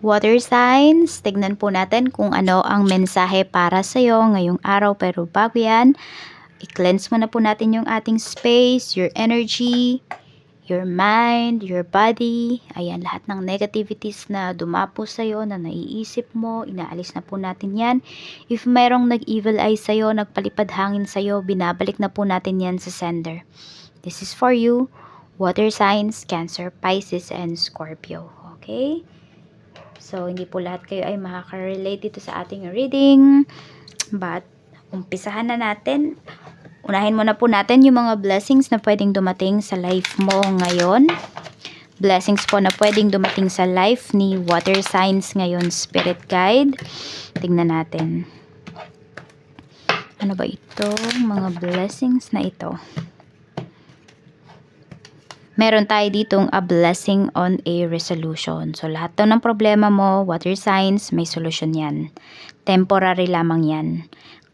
Water signs, tignan po natin kung ano ang mensahe para sa'yo ngayong araw. Pero bago yan, i-cleanse muna po natin yung ating space, your energy, your mind, your body. Ayan, lahat ng negativities na dumapo sa'yo, na naiisip mo, inaalis na po natin yan. If mayroong nag-evil eye sa'yo, nagpalipad hangin sa'yo, binabalik na po natin yan sa sender. This is for you, water signs, Cancer, Pisces, and Scorpio. Okay? So, hindi po lahat kayo ay makaka-relate dito sa ating reading. But, umpisahan na natin. Unahin muna po natin yung mga blessings na pwedeng dumating sa life mo ngayon. Blessings po na pwedeng dumating sa life ni water signs ngayon, spirit guide. Tingnan natin. Ano ba ito? Mga blessings na ito. Meron tayo ditong a blessing on a resolution. So, lahat to ng problema mo, water signs, may solusyon yan. Temporary lamang yan.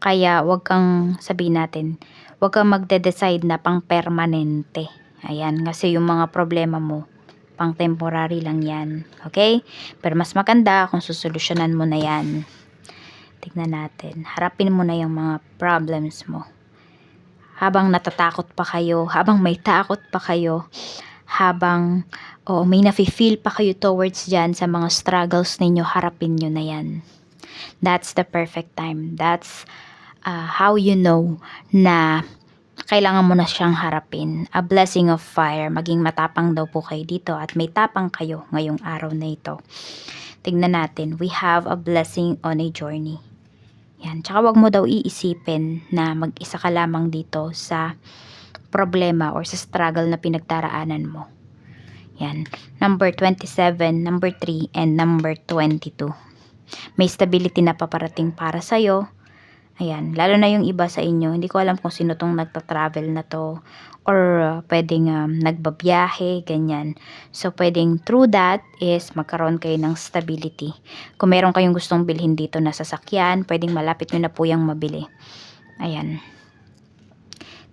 Kaya, wag kang sabihin natin, wag kang magde-decide na pang permanente. Ayan, kasi yung mga problema mo, pang temporary lang yan. Okay? Pero mas maganda kung susolusyonan mo na yan. Tignan natin. Harapin mo na yung mga problems mo. Habang natatakot pa kayo, habang may takot pa kayo, habang may nafe-feel pa kayo towards dyan sa mga struggles ninyo, harapin nyo na yan. That's the perfect time. That's how you know na kailangan mo na siyang harapin. A blessing of fire. Maging matapang daw po kayo dito at may tapang kayo ngayong araw na ito. Tignan natin. We have a blessing on a journey. Yan. Tsaka wag mo daw iisipin na mag-isa ka lamang dito sa problema or sa struggle na pinagdaraanan mo. Yan. Number 27, number 3, and number 22. May stability na paparating para sa'yo. Ayan. Lalo na yung iba sa inyo. Hindi ko alam kung sino tong nagta-travel na to. Or pwedeng nagbabiyahe, ganyan. So, pwedeng through that is magkaroon kayo ng stability. Kung meron kayong gustong bilhin dito na sasakyan, pwedeng malapit nyo na po yung mabili. Ayan.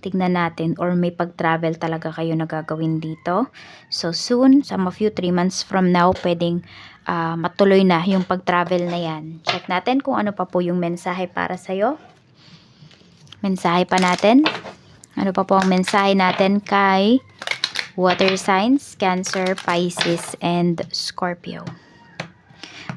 Tignan natin. Or may pag-travel talaga kayo na gagawin dito. So, soon, some of you, 3 months from now, pwedeng matuloy na yung pag-travel na yan. Check natin kung ano pa po yung mensahe para sa'yo. Mensahe pa natin. Ano pa po ang mensahe natin kay water signs, Cancer, Pisces, and Scorpio.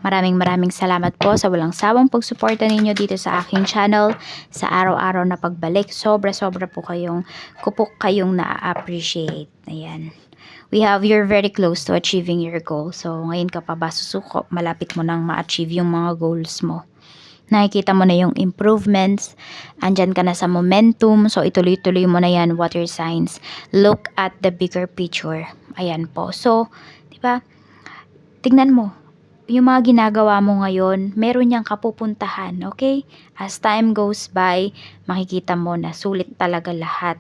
Maraming salamat po sa walang sawang pagsuporta ninyo dito sa aking channel, sa araw-araw na pagbalik. Sobra po kayong na-appreciate. Ayan. We have, you're very close to achieving your goal. So, ngayon ka pa ba susuko, malapit mo nang ma-achieve yung mga goals mo. Nakikita mo na yung improvements. Andyan ka na sa momentum. So, ituloy-tuloy mo na yan, water signs. Look at the bigger picture. Ayan po. So, di ba? Tingnan mo. Yung mga ginagawa mo ngayon, meron niyang kapupuntahan, okay? As time goes by, makikita mo na sulit talaga lahat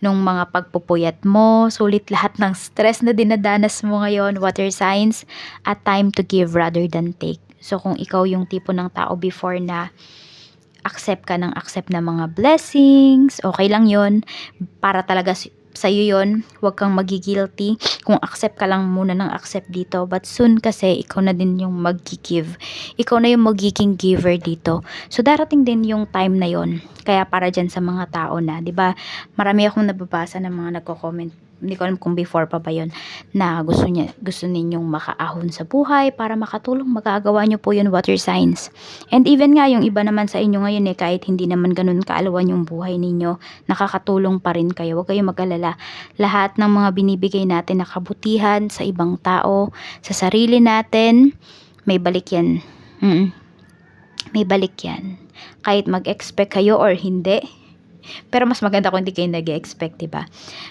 ng mga pagpupuyat mo, sulit lahat ng stress na dinadanas mo ngayon, water signs, at time to give rather than take. So, kung ikaw yung tipo ng tao before na accept ka ng mga blessings, okay lang yon. Para talaga sa'yo yon. Huwag kang magigilty kung accept ka lang muna ng accept dito. But soon kasi, ikaw na din yung mag-give. Ikaw na yung magiging giver dito. So, darating din yung time na yon. Kaya para dyan sa mga tao na, di ba, marami akong nababasa ng mga nagko-comment. Hindi ko alam kung before pa ba yun, na gusto ninyong makaahon sa buhay para makatulong, magagawa nyo po yun, water signs. And even nga yung iba naman sa inyo ngayon kahit hindi naman ganun kaalawan yung buhay ninyo, nakakatulong pa rin kayo. Huwag kayong mag-alala. Lahat ng mga binibigay natin na kabutihan sa ibang tao, sa sarili natin, may balik yan. May balik yan. Kahit mag-expect kayo or hindi. Pero mas maganda kung hindi kayo nag-expect, diba?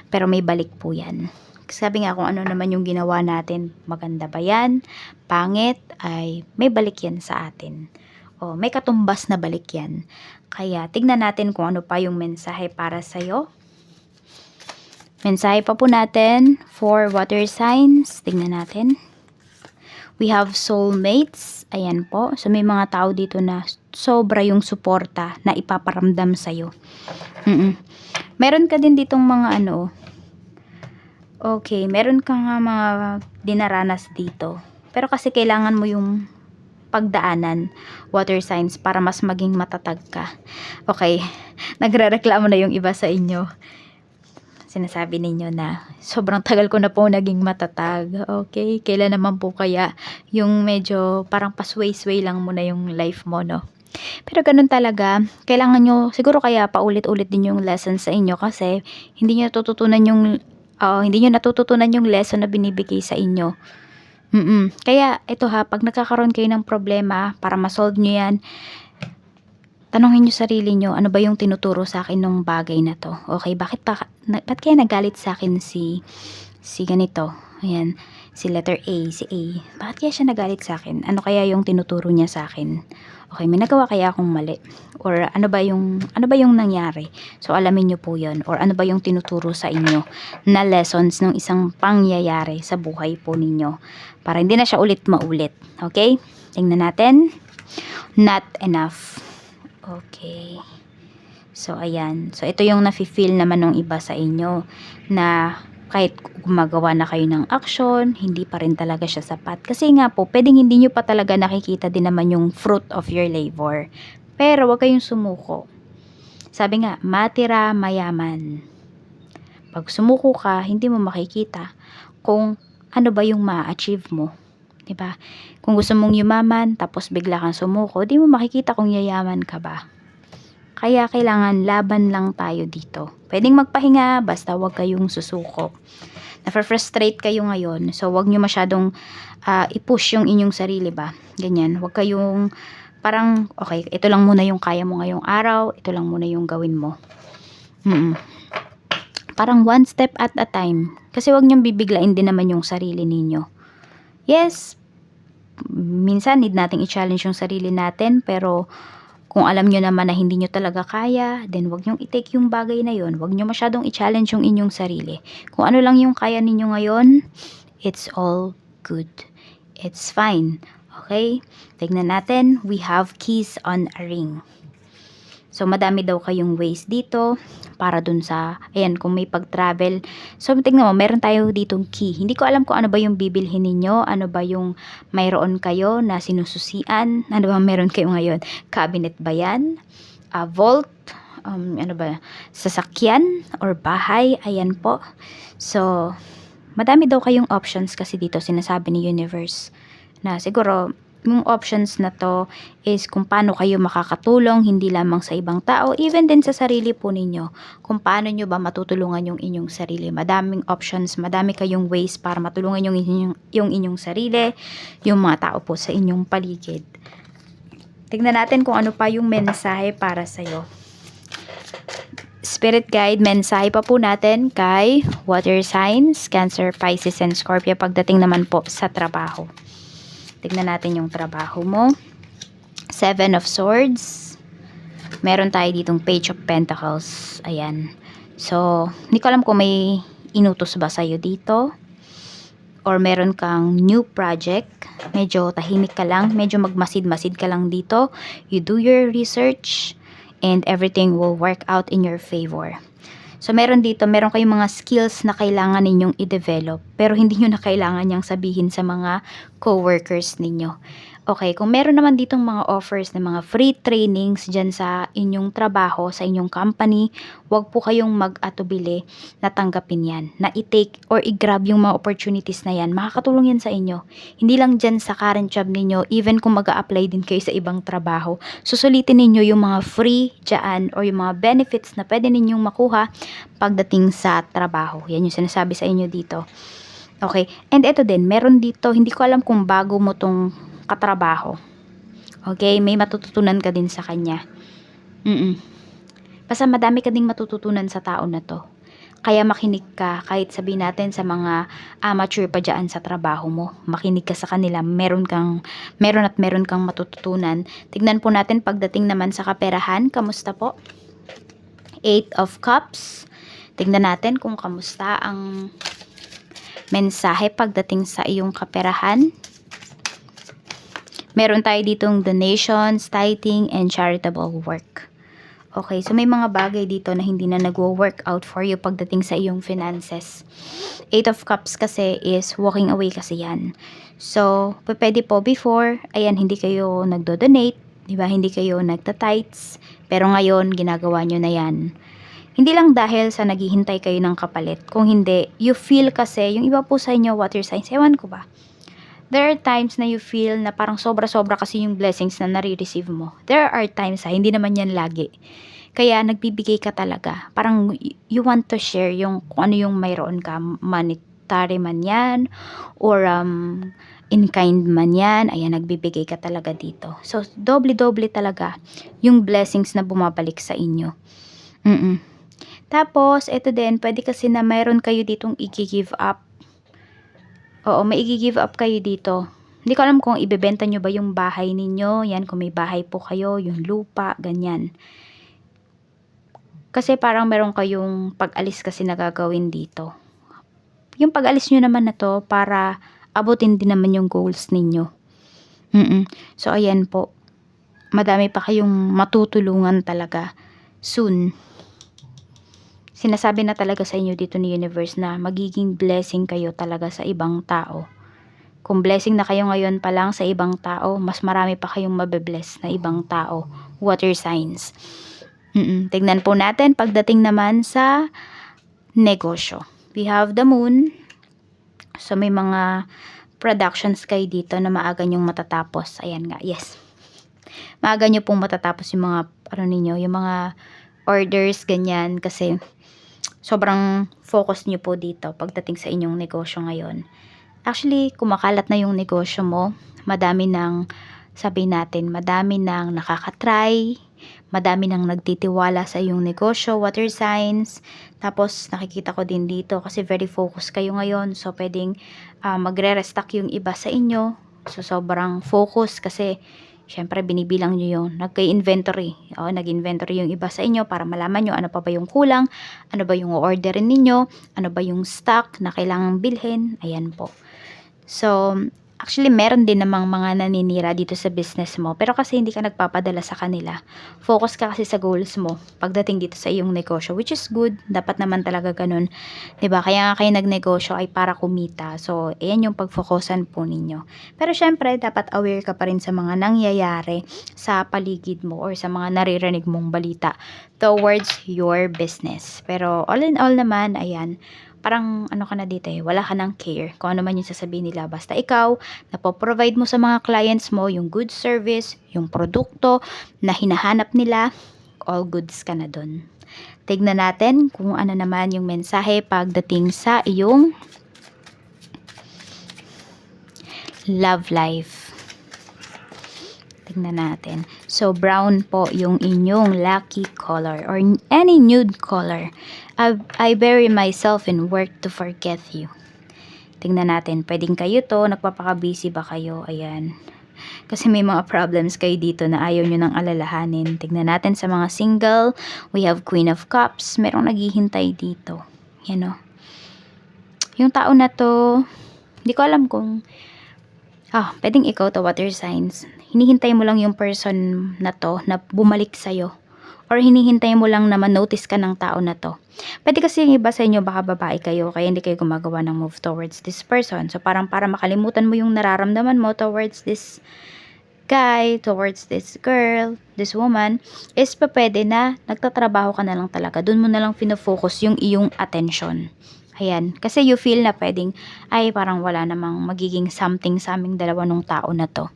Pero may balik po yan. Sabi nga kung ano naman yung ginawa natin, maganda ba yan? Pangit, ay may balik yan sa atin. O may katumbas na balik yan. Kaya tignan natin kung ano pa yung mensahe para sa'yo. Mensahe pa po natin for water signs. Tignan natin. We have soulmates. Ayan po. So, may mga tao dito na sobra yung suporta na ipaparamdam sa'yo. Meron ka din ditong mga okay, meron ka nga mga dinaranas dito. Pero kasi kailangan mo yung pagdaanan, water signs, para mas maging matatag ka. Okay, nagrereklamo na yung iba sa inyo. Sinasabi ninyo na sobrang tagal ko na po naging matatag. Okay, kailan naman po kaya yung medyo parang pasway-sway lang muna yung life mo, no? Pero ganun talaga, kailangan nyo, siguro kaya paulit-ulit din yung lesson sa inyo kasi hindi nyo natututunan yung lesson na binibigay sa inyo. Kaya ito ha, pag nagkakaroon kayo ng problema, para ma-solve nyo yan, tanongin nyo sarili nyo, ano ba yung tinuturo sa akin ng bagay na to? Okay, bakit kaya nagalit sa akin si ganito? Ayan, si letter A, si A. Bakit kaya siya nagalit sa akin? Ano kaya yung tinuturo niya sa akin? Okay, may nagawa kaya akong mali? Or ano ba yung nangyari? So, alamin nyo po yun. Or ano ba yung tinuturo sa inyo na lessons ng isang pangyayari sa buhay po ninyo. Para hindi na siya ulit-maulit. Okay? Tingnan natin. Not enough. Okay. So, ayan. So, ito yung nafe-feel naman ng iba sa inyo na kahit gumagawa na kayo ng action, hindi pa rin talaga siya sapat. Kasi nga po, pwedeng hindi nyo pa talaga nakikita din naman yung fruit of your labor. Pero wag kayong sumuko. Sabi nga, matira mayaman. Pag sumuko ka, hindi mo makikita kung ano ba yung ma-achieve mo. Diba? Kung gusto mong yumaman, tapos bigla kang sumuko, di mo makikita kung yayaman ka ba. Kaya kailangan laban lang tayo dito. Pwedeng magpahinga, basta wag kayong susuko. Na-frustrate kayo ngayon, so wag nyo masyadong i-push yung inyong sarili ba. Ganyan, wag kayong parang, okay, ito lang muna yung kaya mo ngayong araw, ito lang muna yung gawin mo. Parang one step at a time. Kasi wag nyong bibiglain din naman yung sarili ninyo. Yes, minsan need nating i-challenge yung sarili natin, pero kung alam nyo naman na hindi nyo talaga kaya, then wag nyong i-take yung bagay na yun. Wag nyo masyadong i-challenge yung inyong sarili. Kung ano lang yung kaya ninyo ngayon, it's all good. It's fine. Okay? Tignan natin. We have keys on a ring. So, madami daw kayong ways dito para dun sa, ayan, kung may pag-travel. So, tignan mo, meron tayo ditong key. Hindi ko alam kung ano ba yung bibilhin ninyo, ano ba yung mayroon kayo na sinususian, ano ba meron kayo ngayon? Cabinet ba yan? Vault? Ano ba? Sasakyan? Or bahay? Ayan po. So, madami daw kayong options kasi dito, sinasabi ni Universe. Na siguro, yung options na to is kung paano kayo makakatulong hindi lamang sa ibang tao, even din sa sarili po ninyo. Kung paano nyo ba matutulungan yung inyong sarili. Madaming options, madami kayong ways para matulungan yung inyong sarili, yung mga tao po sa inyong paligid. Tignan natin kung ano pa yung mensahe para sa'yo. Spirit guide, mensahe pa po natin kay water signs, Cancer, Pisces, and Scorpio pagdating naman po sa trabaho. Tignan natin yung trabaho mo. 7 of Swords. Meron tayo ditong Page of Pentacles. Ayan. So, hindi ko alam kung may inutos ba sa'yo dito. Or meron kang new project. Medyo tahimik ka lang. Medyo magmasid-masid ka lang dito. You do your research and everything will work out in your favor. So, meron kayong mga skills na kailangan ninyong i-develop. Pero hindi nyo na kailangan niyang sabihin sa mga co-workers ninyo. Okay, kung meron naman ditong mga offers na mga free trainings dyan sa inyong trabaho, sa inyong company, wag po kayong mag-atubili na tanggapin yan. Na i-take or i-grab yung mga opportunities na yan. Makakatulong yan sa inyo. Hindi lang dyan sa current job ninyo, even kung mag-a-apply din kayo sa ibang trabaho. Susulitin ninyo yung mga free dyan or yung mga benefits na pwede ninyong makuha pagdating sa trabaho. Yan yung sinasabi sa inyo dito. Okay, and ito din, meron dito, hindi ko alam kung bago mo tong katrabaho. Okay, may matututunan ka din sa kanya. Basta madami ka ding matututunan sa tao na to. Kaya makinig ka, kahit sabihin natin sa mga amateur pa dyan sa trabaho mo. Makinig ka sa kanila, meron kang matututunan. Tignan po natin pagdating naman sa kaperahan, kamusta po? 8 of Cups. Tignan natin kung kamusta ang mensahe pagdating sa iyong kaperahan. Meron tayo ditong donations, tithing, and charitable work. Okay, so may mga bagay dito na hindi na nagwo-work out for you pagdating sa iyong finances. 8 of Cups kasi is walking away kasi yan. So, pwede po before, ayan, hindi kayo nagdo-donate, 'di ba? Hindi kayo nagta-tithes, pero ngayon ginagawa nyo na 'yan. Hindi lang dahil sa naghihintay kayo ng kapalit, kung hindi, you feel kasi, yung iba po sa inyo, water signs, ewan ko ba, there are times na you feel na parang sobra-sobra kasi yung blessings na nare-receive mo. There are times hindi naman yan lagi. Kaya nagbibigay ka talaga. Parang you want to share yung kung ano yung mayroon ka, monetary man yan, or in kind man yan, ayan, nagbibigay ka talaga dito. So, doble-doble talaga yung blessings na bumabalik sa inyo. Tapos, ito din, pwede kasi na mayroon kayo ditong i-give up. Oo, may i-give up kayo dito. Hindi ko alam kung ibebenta nyo ba yung bahay ninyo. Yan, kung may bahay po kayo, yung lupa, ganyan. Kasi parang meron kayong pag-alis kasi na gagawin dito. Yung pag-alis nyo naman na to para abutin din naman yung goals ninyo. So, ayan po. Madami pa kayong matutulungan talaga soon. Sinasabi na talaga sa inyo dito ni universe na magiging blessing kayo talaga sa ibang tao. Kung blessing na kayo ngayon pa lang sa ibang tao, mas marami pa kayong mabe-bless na ibang tao. Water signs. Tignan po natin pagdating naman sa negosyo. We have the moon. So may mga productions kayo dito na maaga nyong matatapos. Ayan nga, yes. Maaga nyo pong matatapos yung mga, yung mga orders, ganyan. Kasi sobrang focus nyo po dito pagdating sa inyong negosyo ngayon. Actually, kumakalat na yung negosyo mo. Madami nang, sabi natin, madami nang nakakatry, madami nang nagtitiwala sa iyong negosyo, water signs. Tapos, nakikita ko din dito kasi very focused kayo ngayon. So, pwedeng magre-restock yung iba sa inyo. So, sobrang focus kasi syempre, binibilang nyo yung nag-inventory. Nag-inventory yung iba sa inyo para malaman nyo ano pa ba yung kulang, ano ba yung orderin ninyo, ano ba yung stock na kailangang bilhin. Ayan po. So, actually, meron din namang mga naninira dito sa business mo. Pero kasi hindi ka nagpapadala sa kanila. Focus ka kasi sa goals mo pagdating dito sa iyong negosyo, which is good. Dapat naman talaga ganun. 'Di ba? Kaya nga kayo nagnegosyo ay para kumita. So, ayan yung pag-focusan po ninyo. Pero syempre, dapat aware ka pa rin sa mga nangyayari sa paligid mo or sa mga naririnig mong balita towards your business. Pero all in all naman, ayan, parang ano ka na dito wala ka ng care kung ano man yung sasabihin nila. Basta ikaw, napoprovide mo sa mga clients mo yung good service, yung produkto na hinahanap nila, all goods ka na dun. Tignan natin kung ano naman yung mensahe pagdating sa iyong love life. Tignan natin. So, brown po yung inyong lucky color or any nude color. I bury myself in work to forget you. Tignan natin. Pwedeng kayo to. Nagpapaka-busy ba kayo? Ayan. Kasi may mga problems kayo dito na ayaw nyo nang alalahanin. Tignan natin sa mga single. We have Queen of Cups. Merong naghihintay dito. Yan o. Yung tao na to, hindi ko alam kung pwedeng ikaw to, water signs. Hinihintay mo lang yung person na to na bumalik sa'yo. Or hinihintay mo lang na ma-notice ka ng tao na to. Pwede kasi yung iba sa inyo baka babae kayo kaya hindi kayo gumagawa ng move towards this person. So parang para makalimutan mo yung nararamdaman mo towards this guy, towards this girl, this woman, is pwede na nagtatrabaho ka na lang talaga. Doon mo na lang fino-focus yung iyong attention. Ayan. Kasi you feel na pwedeng, ay parang wala namang magiging something sa aming dalawa nung tao na to.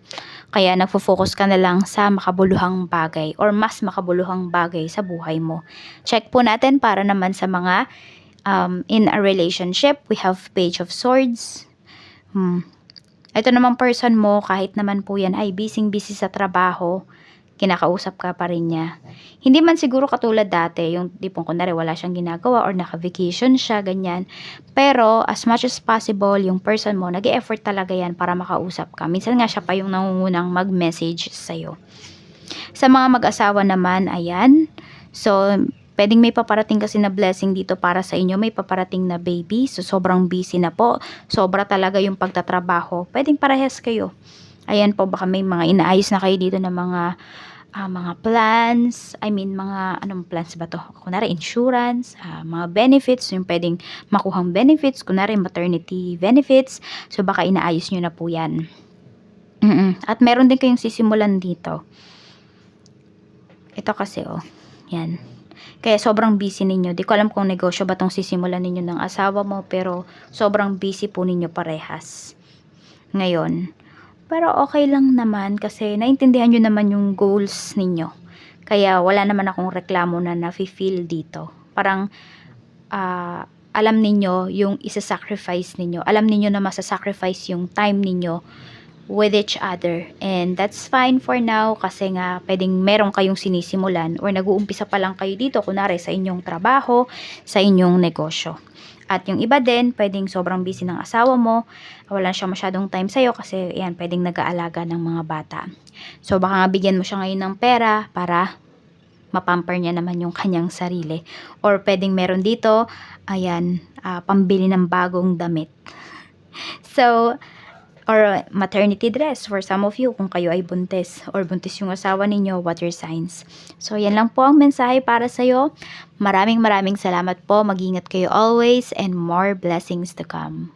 Kaya nagfo-focus ka na lang sa makabuluhang bagay or mas makabuluhang bagay sa buhay mo. Check po natin para naman sa mga in a relationship. We have Page of Swords. Ito namang person mo, kahit naman po yan ay busy sa trabaho, kinakausap ka pa rin niya. Hindi man siguro katulad dati, yung tipong kunwari wala siyang ginagawa or naka-vacation siya, ganyan. Pero as much as possible, yung person mo, nag-e-effort talaga yan para makausap ka. Minsan nga siya pa yung nangungunang mag-message sa'yo. Sa mga mag-asawa naman, ayan. So, pwedeng may paparating kasi na blessing dito para sa inyo. May paparating na baby. So, sobrang busy na po. Sobra talaga yung pagtatrabaho. Pwedeng parehas kayo. Ayan po, baka may mga inaayos na kayo dito ng mga mga plans, I mean mga anong plans ba 'to? Kunwari insurance, mga benefits, yung puwedeng makuhang benefits, kunwari maternity benefits. So, baka inaayos niyo na po 'yan. At meron din kayong sisimulan dito. Ito kasi, 'yan. Kaya sobrang busy ninyo. 'Di ko alam kung negosyo ba 'tong sisimulan ninyo ng asawa mo, pero sobrang busy po ninyo parehas ngayon. Pero okey lang naman kasi naintindihan niyo naman yung goals ninyo. Kaya wala naman akong reklamo na nafi-feel dito. Parang, alam ninyo yung isa-sacrifice ninyo. Alam ninyo na masa-sacrifice yung time ninyo with each other, and that's fine for now kasi nga puwedeng meron kayong sinisimulan or nag-uumpisa pa lang kayo dito kunwari sa inyong trabaho, sa inyong negosyo. At yung iba din puwedeng sobrang busy ng asawa mo, wala siyang masyadong time sa'yo kasi ayan puwedeng nag-aalaga ng mga bata. So, baka nga bigyan mo siya ngayon ng pera para ma-pamper niya naman yung kanyang sarili, or puwedeng meron dito, ayan, pambili ng bagong damit. So, or maternity dress for some of you kung kayo ay buntis or buntis yung asawa ninyo, water signs. So, yan lang po ang mensahe para sa'yo. Maraming maraming salamat po. Mag-ingat kayo always and more blessings to come.